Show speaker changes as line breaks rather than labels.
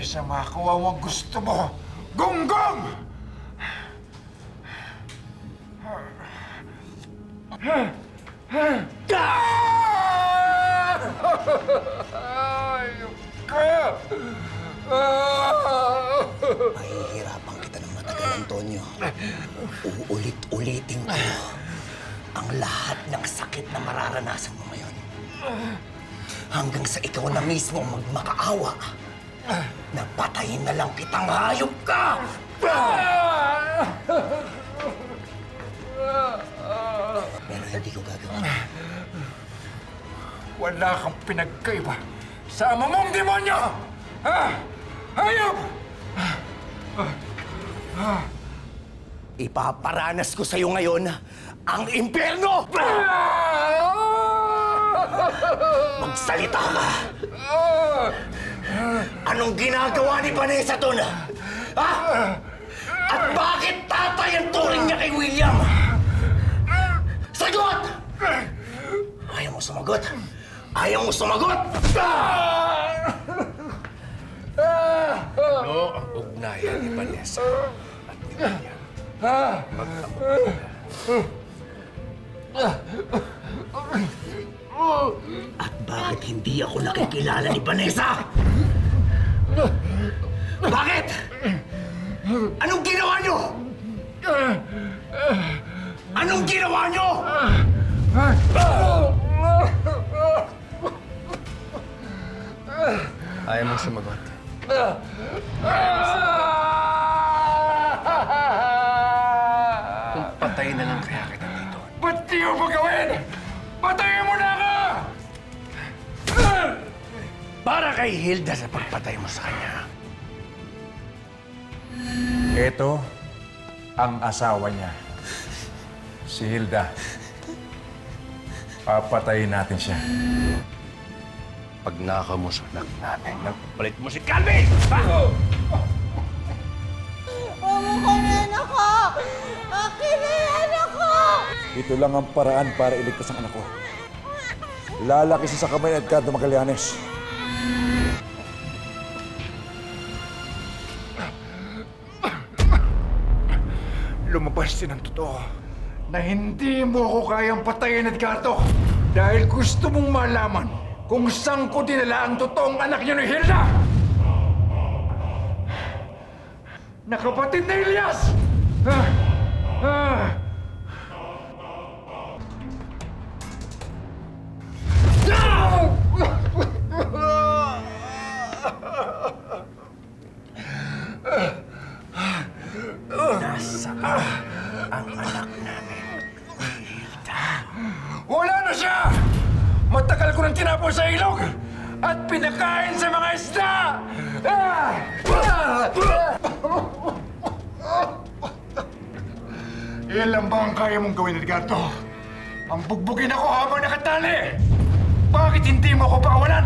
kaysa makakuha mo ang gusto mo. Gonggong! Ayok ka!
Mahihirapan kita ng matagal, Antonio. Uulit-ulitin ko ang lahat ng sakit na mararanasan mo ngayon. Hanggang sa ikaw na mismo ang magmakaawa na patayin na lang kitang hayop ka! Pero hindi ko gagawin.
Wala kang pinagkaiba sa ama mong demonyo! Ha? Hayop!
Ipaparanas ko sa'yo ngayon ang impyerno! Magsalita ka! Anong ginagawa ni Vanessa doon? Ha? At bakit tatay ang turing niya kay William? Sagot! Ayaw mo sumagot? Ayaw mo sumagot?
Ano ang ugnayan ni Vanessa at ni William?
At bakit hindi ako nakikilala ni Vanessa? Bakit? Anong ginawa niyo? Anong ginawa niyo?
Ayaw mong sumagot. Kung patay na lang kaya kita dito.
Ba't di mo ba gawin? Patayin mo na ako!
Para kay Hilda sa pagpatay mo sa kanya.
Ito ang asawa niya. Si Hilda. Papatayin natin siya.
Pag nakaw mo sa anak namin, nagpalit mo si Calvin! Ha?
Mamukunin ako! Akin na yan ako!
Ito lang ang paraan para iligtas ang anak ko. Lalaki siya sa kamay ni Edgardo Magallanes.
Lumabas din ang totoo na hindi mo ako kayang patayin, Edgardo. Dahil gusto mong malaman kung saan ko dinala ang totoong anak niyo ni Hilda! Nakapatid na Elias!
Nasaan ang anak namin ni Hilda?
Wala na siya! Matagal ko nang tinapon sa ilog at pinakain sa mga isda! Ilan ba ang kaya mong gawin, Edgardo? Ang bugbugin ako habang nakatali! Bakit hindi mo ako pakawalan?